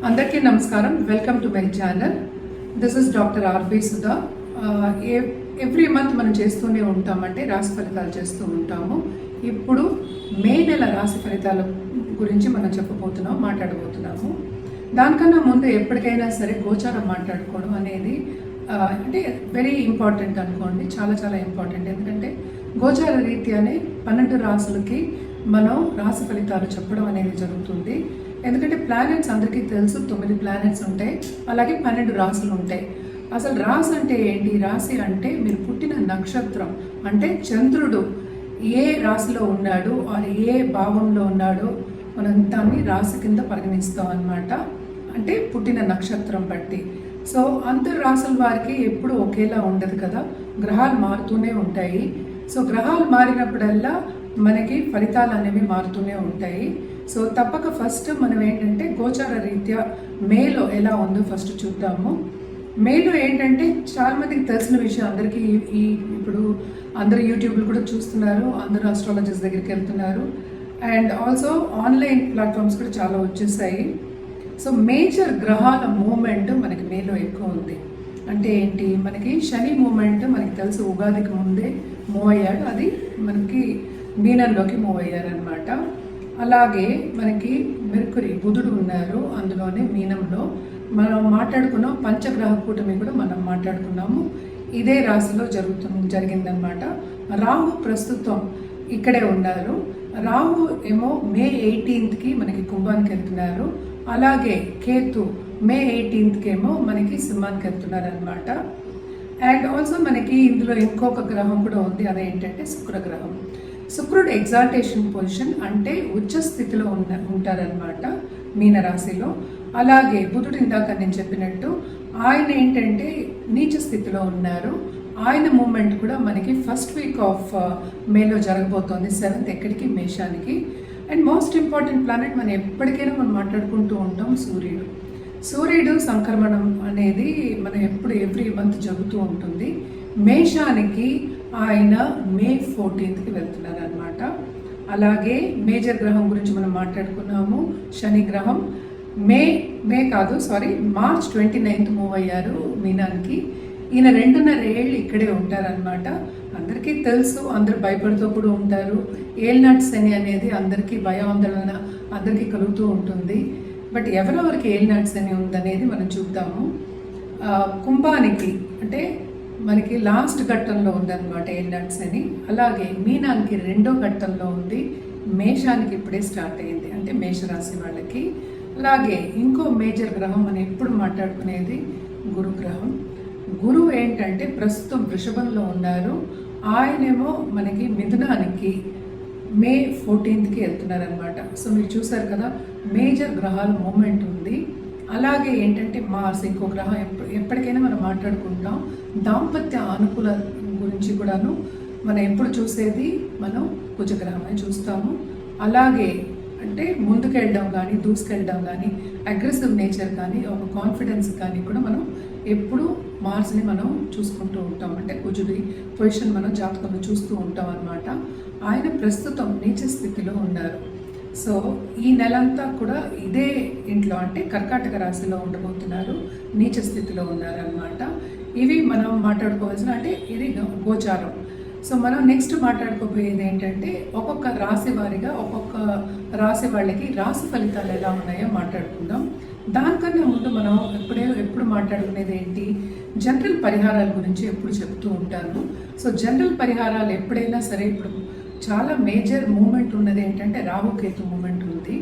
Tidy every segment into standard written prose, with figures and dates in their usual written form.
అందరికీ నమస్కారం. Welcome to my channel. This is doctor R B Sudha. Every month మనం చేస్తూనే ఉంటామంటే రాశి ఫలితాలు చేస్తూ ఉంటాము. ఇప్పుడు మే నెల రాశి ఫలితాల గురించి మనం మాట్లాడబోతున్నాము. దానికన్నా ముందు ఎప్పటికైనా సరే గోచారం మాట్లాడుకోవడం అనేది అంటే వెరీ ఇంపార్టెంట్ అనుకోండి. చాలా చాలా ఇంపార్టెంట్. ఎందుకంటే గోచార రీత్యానే 12 రాశులకి మనం రాశి ఫలితాలు చెప్పడం అనేది జరుగుతుంది. ఎందుకంటే ప్లానెట్స్ అందరికీ తెలుసు, 9 ప్లానెట్స్ ఉంటాయి, అలాగే 12 రాశులు ఉంటాయి. అసలు రాశి అంటే ఏంటి? రాశి అంటే మీరు పుట్టిన నక్షత్రం, అంటే చంద్రుడు ఏ రాశిలో ఉన్నాడు, అది ఏ భావంలో ఉన్నాడో మనం దాన్ని రాశి కింద పరిగణిస్తాం అన్నమాట. అంటే పుట్టిన నక్షత్రం బట్టి. సో అందరు రాశుల వారికి ఎప్పుడు ఒకేలా ఉండదు కదా, గ్రహాలు మారుతూనే ఉంటాయి. సో గ్రహాలు మారినప్పుడల్లా మనకి ఫలితాలు అనేవి మారుతూనే ఉంటాయి. సో తప్పక ఫస్ట్ మనం ఏంటంటే గోచార రీత్యా మేలో ఎలా ఉందో ఫస్ట్ చూద్దాము. మేలో ఏంటంటే చాలామందికి తెలిసిన విషయం, అందరికీ ఇప్పుడు అందరూ యూట్యూబ్లో కూడా చూస్తున్నారు, అందరూ ఆస్ట్రాలజర్స్ దగ్గరికి వెళ్తున్నారు, అండ్ ఆల్సో ఆన్లైన్ ప్లాట్ఫామ్స్ కూడా చాలా వచ్చేసాయి. సో మేజర్ గ్రహాల మూమెంట్ మనకి మేలో ఎక్కువ ఉంది. అంటే ఏంటి? మనకి శని మూమెంట్ మనకి తెలుసు, ఉగాదికి ముందే మూవ్ అయ్యాడు, అది మనకి మీనంలోకి మూవ్ అయ్యారనమాట. అలాగే మనకి మెర్కురీ, బుధుడు ఉన్నారు అందులోనే మీనంలో. మనం మాట్లాడుకున్నాం పంచగ్రహ కూటమి కూడా మనం మాట్లాడుకున్నాము, ఇదే రాశిలో జరిగిందనమాట. రాహు ప్రస్తుతం ఇక్కడే ఉన్నారు. రాహు ఏమో మే 18కి మనకి కుంభానికి వెళ్తున్నారు. అలాగే కేతు మే 18కి ఏమో మనకి సింహానికి వెళ్తున్నారు అనమాట. అండ్ ఆల్సో మనకి ఇందులో ఇంకొక గ్రహం కూడా ఉంది, అదేంటంటే శుక్రగ్రహం. శుక్రుడు ఎగ్జాల్టేషన్ పొజిషన్, అంటే ఉచ్చ స్థితిలో ఉంటారనమాట మీనరాశిలో. అలాగే బుధుడు ఇందాక నేను చెప్పినట్టు ఆయన ఏంటంటే నీచ స్థితిలో ఉన్నారు. ఆయన మూమెంట్ కూడా మనకి ఫస్ట్ వీక్ ఆఫ్ మేలో జరగబోతోంది, 7th ఎక్కడికి? మేషానికి. అండ్ మోస్ట్ ఇంపార్టెంట్ ప్లానెట్ మనం ఎప్పటికైనా మనం మాట్లాడుకుంటూ ఉంటాం, సూర్యుడు. సూర్యుడు సంక్రమణం అనేది మనం ఎవ్రీ మంత్ జరుగుతూ ఉంటుంది. మేషానికి ఆయన మే 14కి వెళ్తున్నారు అనమాట. అలాగే మేజర్ గ్రహం గురించి మనం మాట్లాడుకున్నాము, శని గ్రహం. మార్చ్ 29th మూవ్ అయ్యారు మీనానికి. ఈయన 2.5 ఏళ్ళు ఇక్కడే ఉంటారనమాట. అందరికీ తెలుసు, అందరూ భయపడుతూ కూడా ఉంటారు. ఏలినాటి శని అనేది అందరికీ భయాందోళన అందరికీ కలుగుతూ ఉంటుంది. బట్ ఎవరెవరికి ఏలినాటి శని ఉందనేది మనం చూద్దాము. కుంభానికి అంటే మనకి లాస్ట్ ఘట్టంలో ఉందన్నమాట ఏలినాటి శని. అలాగే మీనానికి 2వ ఘట్టంలో ఉంది. మేషానికి ఇప్పుడే స్టార్ట్ అయింది, అంటే మేషరాశి వాళ్ళకి. అలాగే ఇంకో మేజర్ గ్రహం మనం ఎప్పుడు మాట్లాడుకునేది గురుగ్రహం. గురువు ఏంటంటే ప్రస్తుతం వృషభంలో ఉన్నారు. ఆయనేమో మనకి మిథునానికి మే 14కి వెళ్తున్నారనమాట. సో మీరు చూసారు కదా, మేజర్ గ్రహాల మూమెంట్ ఉంది. అలాగే ఏంటంటే మార్స్, ఇంకో గ్రహం ఎప్పటికైనా మనం మాట్లాడుకుంటాం. దాంపత్య అనుకూల గురించి కూడాను మనం ఎప్పుడు చూసేది మనం కుజగ్రహమే చూస్తాము. అలాగే అంటే ముందుకెళ్ళడం కానీ, దూసుకెళ్ళడం కానీ, అగ్రెసివ్ నేచర్ కానీ, ఒక కాన్ఫిడెన్స్ కానీ కూడా మనం ఎప్పుడు మార్స్ని మనం చూసుకుంటూ ఉంటాం. అంటే కుజుడి పొజిషన్ మనం జాతకంలో చూస్తూ ఉంటాం అన్నమాట. ఆయన ప్రస్తుతం నీచ స్థితిలో ఉన్నారు. సో ఈ నెలంతా కూడా ఇదే ఇంట్లో, అంటే కర్కాటక రాశిలో ఉండబోతున్నారు, నీచ స్థితిలో ఉన్నారనమాట. ఇవి మనం మాట్లాడుకోవాల్సిన, అంటే ఇది గోచారం. సో మనం నెక్స్ట్ మాట్లాడుకోబోయేది ఏంటంటే ఒక్కొక్క రాశి వారిగా ఒక్కొక్క రాశి వాళ్ళకి రాశి ఫలితాలు ఎలా ఉన్నాయో మాట్లాడుకుందాం. దానికన్నా ముందు మనం ఎప్పుడు మాట్లాడుకునేది ఏంటి? జనరల్ పరిహారాల గురించి ఎప్పుడు చెప్తూ ఉంటాను. సో జనరల్ పరిహారాలు ఎప్పుడైనా సరే, ఇప్పుడు చాలా మేజర్ మూమెంట్ ఉన్నది ఏంటంటే రాహుకేతు మూమెంట్ ఉంది.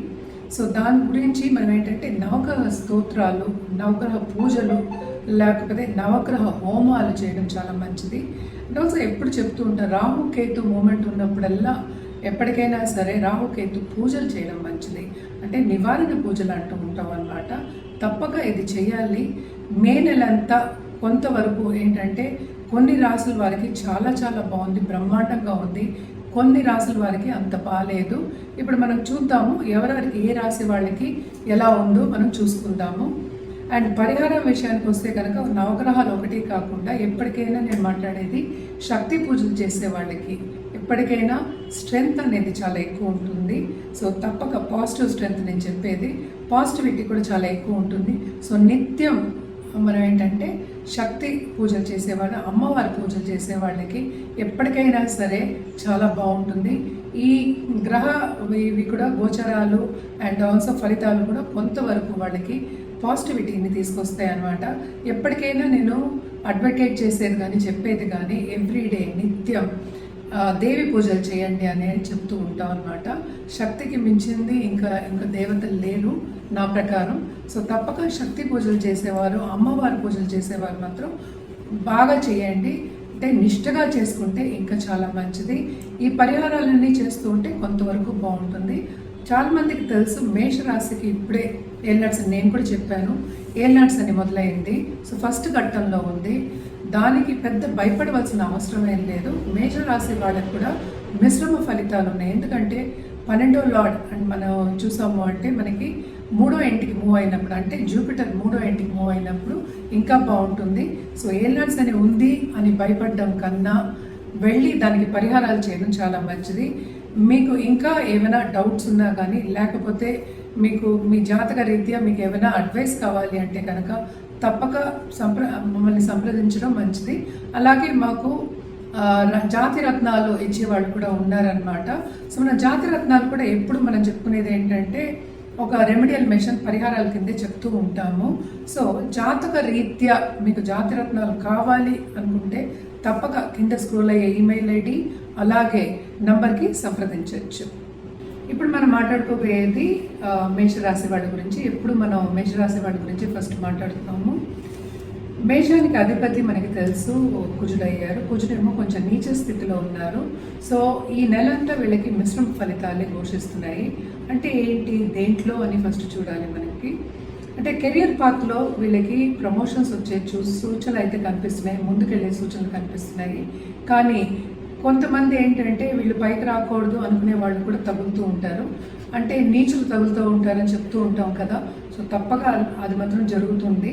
సో దాని గురించి మనం ఏంటంటే నవగ్రహ స్తోత్రాలు, నవగ్రహ పూజలు, లేకపోతే నవగ్రహ హోమాలు చేయడం చాలా మంచిది. అండ్ ఆల్సో ఎప్పుడు చెప్తూ ఉంటారు, రాహుకేతు మూమెంట్ ఉన్నప్పుడల్లా ఎప్పటికైనా సరే రాహుకేతు పూజలు చేయడం మంచిది. అంటే నివారణ పూజలు అంటూ ఉంటాం అన్నమాట. తప్పక ఇది చేయాలి. మే నెలంతా కొంతవరకు ఏంటంటే కొన్ని రాసుల వారికి చాలా చాలా బాగుంది, బ్రహ్మాండంగా ఉంది. కొన్ని రాసుల వారికి అంత బాగాలేదు. ఇప్పుడు మనం చూద్దాము ఎవరెవరికి, ఏ రాశి వాళ్ళకి ఎలా ఉందో మనం చూసుకుందాము. అండ్ పరిహారం విషయానికి వస్తే కనుక నవగ్రహాలు ఒకటి కాకుండా ఎప్పటికైనా నేను మాట్లాడేది శక్తి పూజలు చేసే వాళ్ళకి ఎప్పటికైనా స్ట్రెంగ్త్ అనేది చాలా ఎక్కువ ఉంటుంది. సో తప్పక పాజిటివ్ స్ట్రెంగ్త్ నేను చెప్పేది, పాజిటివిటీ కూడా చాలా ఎక్కువ ఉంటుంది. సో నిత్యం మనం ఏంటంటే శక్తి పూజలు చేసేవాళ్ళు, అమ్మవారి పూజలు చేసేవాళ్ళకి ఎప్పటికైనా సరే చాలా బాగుంటుంది. ఈ గ్రహ ఇవి కూడా గోచరాలు అండ్ ఆల్సో ఫలితాలు కూడా కొంతవరకు వాళ్ళకి పాజిటివిటీని తీసుకొస్తాయి అన్నమాట. ఎప్పటికైనా నేను అడ్వకేట్ చేసేది కానీ చెప్పేది కానీ ఎవ్రీడే నిత్యం దేవి పూజలు చేయండి అనేది చెప్తూ ఉంటాం అనమాట. శక్తికి మించింది ఇంకా దేవతలు లేరు నా ప్రకారం. సో తప్పక శక్తి పూజలు చేసేవారు, అమ్మవారి పూజలు చేసేవారు మాత్రం బాగా చేయండి. అంటే నిష్ఠగా చేసుకుంటే ఇంకా చాలా మంచిది. ఈ పరిహారాలన్నీ చేస్తూ ఉంటే కొంతవరకు బాగుంటుంది. చాలామందికి తెలుసు మేషరాశికి ఇప్పుడే ఏల్నాడ్స్ అని నేను కూడా చెప్పాను. ఏల్నాడ్స్ అని మొదలైంది. సో ఫస్ట్ ఘట్టంలో ఉంది. దానికి పెద్ద భయపడవలసిన అవసరం ఏం లేదు. మేషరాశి వాళ్ళకి కూడా మిశ్రమ ఫలితాలు ఉన్నాయి. ఎందుకంటే 12వ లార్డ్ అండ్ మనం చూసాము అంటే మనకి 3వ ఇంటికి మూవ్ అయినప్పుడు, అంటే జూపిటర్ 3వ ఇంటికి మూవ్ అయినప్పుడు ఇంకా బాగుంటుంది. సో ఏల్నాడ్స్ అని ఉంది అని భయపడడం కన్నా వెళ్ళి దానికి పరిహారాలు చేయడం చాలా మంచిది. మీకు ఇంకా ఏమైనా డౌట్స్ ఉన్నా కానీ లేకపోతే మీకు మీ జాతక రీత్యా మీకు ఏమైనా అడ్వైస్ కావాలి అంటే కనుక తప్పక మమ్మల్ని సంప్రదించడం మంచిది. అలాగే మాకు జాతి రత్నాలు ఇచ్చేవాళ్ళు కూడా ఉన్నారనమాట. సో మన జాతి రత్నాలు కూడా ఎప్పుడు మనం చెప్పుకునేది ఏంటంటే ఒక రెమెడియల్ మెషిన్ పరిహారాల కిందే చెప్తూ ఉంటాము. సో జాతక రీత్యా మీకు జాతి రత్నాలు కావాలి అనుకుంటే తప్పక కింద స్క్రోల్ అయ్యే ఈమెయిల్ ఐడి అలాగే నంబర్కి సంప్రదించవచ్చు. ఇప్పుడు మనం మాట్లాడుకోబోయేది మేషరాశి వాడి గురించి. ఎప్పుడు మనం మేషరాశి వాడి గురించి ఫస్ట్ మాట్లాడుతాము. మేషానికి అధిపతి మనకి తెలుసు కుజుడయ్యారు. కుజుడేమో కొంచెం నీచ స్థితిలో ఉన్నారు. సో ఈ నెలంతా వీళ్ళకి మిశ్రమ ఫలితాలే ఘోషిస్తున్నాయి. అంటే ఏంటి, దేంట్లో అని ఫస్ట్ చూడాలి మనకి. అంటే కెరియర్ పాత్లో వీళ్ళకి ప్రమోషన్స్ వచ్చే సూచనలు అయితే కనిపిస్తున్నాయి, ముందుకెళ్ళే సూచనలు కనిపిస్తున్నాయి. కానీ కొంతమంది ఏంటంటే వీళ్ళు పైకి రాకూడదు అనుకునే వాళ్ళు కూడా తగులుతూ ఉంటారు. అంటే నీచులు తగులుతూ ఉంటారని చెప్తూ ఉంటాం కదా. సో తప్పగా అది మాత్రం జరుగుతుంది.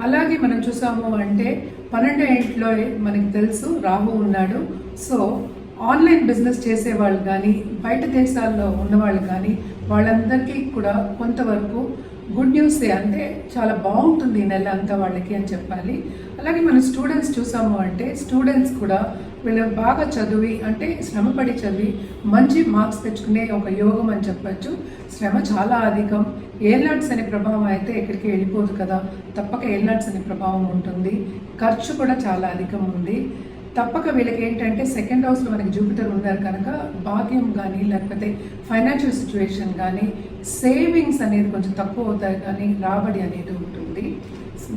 అలాగే మనం చూసాము అంటే 12వ ఇంట్లో మనకి తెలుసు రాహు ఉన్నాడు. సో ఆన్లైన్ బిజినెస్ చేసేవాళ్ళు కానీ బయట దేశాల్లో ఉన్నవాళ్ళు కానీ వాళ్ళందరికీ కూడా కొంతవరకు గుడ్ న్యూస్, అంటే చాలా బాగుంటుంది ఈ నెల అంతా వాళ్ళకి అని చెప్పాలి. అలాగే మన స్టూడెంట్స్ చూసాము అంటే స్టూడెంట్స్ కూడా వీళ్ళు బాగా చదివి, అంటే శ్రమపడి చదివి మంచి మార్క్స్ తెచ్చుకునే ఒక యోగం అని చెప్పచ్చు. శ్రమ చాలా అధికం. ఏల్నాడ్స్ అనే ప్రభావం అయితే ఎక్కడికి వెళ్ళిపోదు కదా, తప్పక ఏల్నాడ్స్ అనే ప్రభావం ఉంటుంది. ఖర్చు కూడా చాలా అధికం ఉంది. తప్పక వీళ్ళకి ఏంటంటే సెకండ్ హౌస్లో మనకి జూపిటర్ ఉన్నారు కనుక భాగ్యం కానీ లేకపోతే ఫైనాన్షియల్ సిచ్యువేషన్ కానీ సేవింగ్స్ అనేది కొంచెం తక్కువ అవుతాయి, కానీ రాబడి అనేది ఉంటుంది.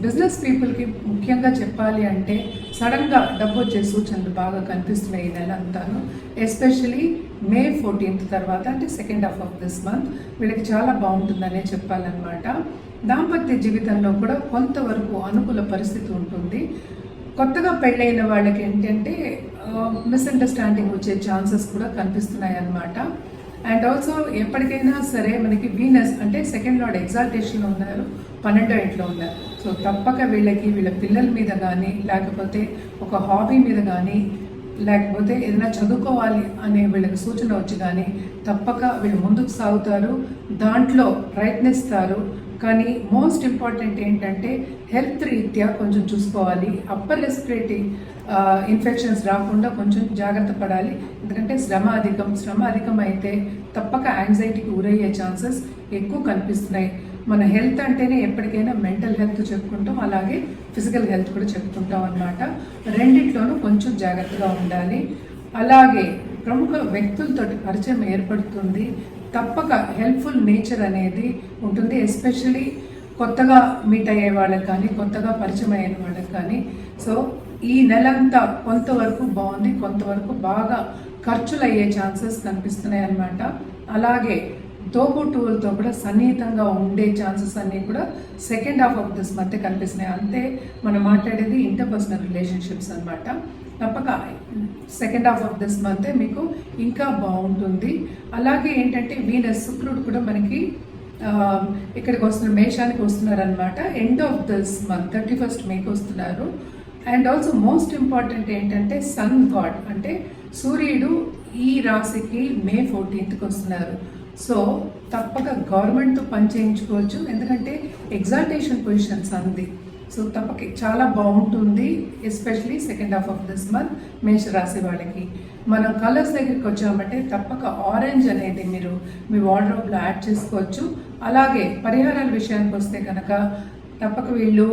బిజినెస్ పీపుల్కి ముఖ్యంగా చెప్పాలి అంటే సడన్గా డబ్బు వచ్చే సూచనలు బాగా కనిపిస్తున్నాయి ఈ నెల అంతాను. ఎస్పెషలీ మే 14th తర్వాత, అంటే second half of this month వీళ్ళకి చాలా బాగుంటుందనే చెప్పాలన్నమాట. దాంపత్య జీవితంలో కూడా కొంతవరకు అనుకూల పరిస్థితి ఉంటుంది. కొత్తగా పెళ్ళైన వాళ్ళకి ఏంటంటే మిస్అండర్స్టాండింగ్ వచ్చే ఛాన్సెస్ కూడా కనిపిస్తున్నాయి అన్నమాట. అండ్ ఆల్సో ఎప్పటికైనా సరే మనకి వీనస్ అంటే సెకండ్ లార్డ్ ఎగ్జాల్టేషన్లో ఉన్నారు, 12వ ఇంట్లో ఉన్నారు. సో తప్పక వీళ్ళకి వీళ్ళ పిల్లల మీద కానీ లేకపోతే ఒక హాబీ మీద కానీ లేకపోతే ఏదైనా చదువుకోవాలి అనే వీళ్ళకి సూచన వచ్చి కానీ తప్పక వీళ్ళు ముందుకు సాగుతారు, దాంట్లో ప్రయత్నిస్తారు. కానీ మోస్ట్ ఇంపార్టెంట్ ఏంటంటే హెల్త్ రీత్యా కొంచెం చూసుకోవాలి. అప్పర్ రెస్పిరేటరీ ఇన్ఫెక్షన్స్ రాకుండా కొంచెం జాగ్రత్త పడాలి. ఎందుకంటే శ్రమ అధికం అయితే తప్పక యాంగ్జైటీకి గురయ్యే ఛాన్సెస్ ఎక్కువ కనిపిస్తున్నాయి. మన హెల్త్ అంటేనే ఎప్పటికైనా మెంటల్ హెల్త్ చెప్పుకుంటాం, అలాగే ఫిజికల్ హెల్త్ కూడా చెప్పుకుంటాం అన్నమాట. రెండిట్లోనూ కొంచెం జాగ్రత్తగా ఉండాలి. అలాగే ప్రముఖ వ్యక్తులతో పరిచయం ఏర్పడుతుంది. తప్పక హెల్ప్ఫుల్ నేచర్ అనేది ఉంటుంది. ఎస్పెషలీ కొత్తగా మీట్ అయ్యే వాళ్ళకి కానీ కొత్తగా పరిచయం అయిన వాళ్ళకి కానీ. సో ఈ నెలంతా కొంతవరకు బాగుంది, కొంతవరకు బాగా ఖర్చులు అయ్యే ఛాన్సెస్ కనిపిస్తున్నాయి అన్నమాట. అలాగే తోబుట్టువులతో కూడా సన్నిహితంగా ఉండే ఛాన్సెస్ అన్నీ కూడా second half of this month కనిపిస్తున్నాయి. అంతే మనం మాట్లాడేది ఇంటర్పర్సనల్ రిలేషన్షిప్స్ అన్నమాట. తప్పక సెకండ్ హాఫ్ ఆఫ్ దిస్ మంతే మీకు ఇంకా బాగుంటుంది. అలాగే ఏంటంటే వీనస్ శుక్రుడు కూడా మనకి ఇక్కడికి వస్తున్నారు, మేషానికి వస్తున్నారు అనమాట. End of this month 31st మేకి వస్తున్నారు. అండ్ ఆల్సో మోస్ట్ ఇంపార్టెంట్ ఏంటంటే సన్ గాడ్ అంటే సూర్యుడు ఈ రాశికి మే 14th వస్తున్నారు. సో తప్పక గవర్నమెంట్తో పని చేయించుకోవచ్చు, ఎందుకంటే ఎగ్జాల్టేషన్ పొజిషన్స్ అంది. సో తప్పక చాలా బాగుంటుంది, especially second half of this month మేష రాశి వాళ్ళకి. మనం కలర్స్ దగ్గరికి వచ్చామంటే తప్పక ఆరెంజ్ అనేది మీరు మీ వార్డ్రోబ్లో యాడ్ చేసుకోవచ్చు. అలాగే పరిహారాల విషయానికి వస్తే కనుక తప్పక వీళ్ళు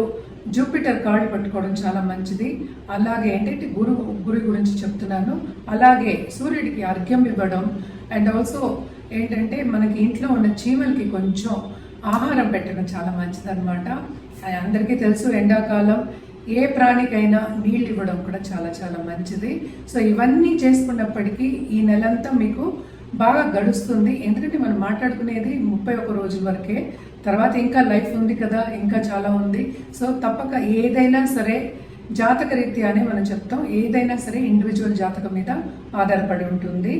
జూపిటర్ కార్డు పట్టుకోవడం చాలా మంచిది. అలాగే ఏంటంటే గురు గురించి చెప్తున్నాను. అలాగే సూర్యుడికి అర్ఘ్యం ఇవ్వడం, అండ్ ఆల్సో ఏంటంటే మనకి ఇంట్లో ఉన్న చీమలకి కొంచెం ఆహారం పెట్టడం చాలా మంచిది అనమాట. అందరికీ తెలుసు ఎండాకాలం ఏ ప్రాణికైనా నీళ్ళు ఇవ్వడం కూడా చాలా చాలా మంచిది. సో ఇవన్నీ చేసుకున్నప్పటికీ ఈ నెలంతా మీకు బాగా గడుస్తుంది, ఎందుకంటే మనం మాట్లాడుకునేది 31 రోజుల వరకే. తర్వాత ఇంకా లైఫ్ ఉంది కదా, ఇంకా చాలా ఉంది. సో తప్పక ఏదైనా సరే జాతక రీత్యానే మనం చెప్తాం, ఏదైనా సరే ఇండివిజువల్ జాతకం మీద ఆధారపడి ఉంటుంది.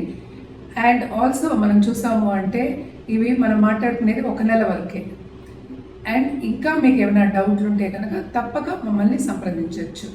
అండ్ ఆల్సో మనం చూసాము అంటే ఇవి మనం మాట్లాడుకునేది 1 నెల వరకే. అండ్ ఇంకా మీకు ఏమైనా డౌట్లు ఉంటే కనుక తప్పక మమ్మల్ని సంప్రదించవచ్చు.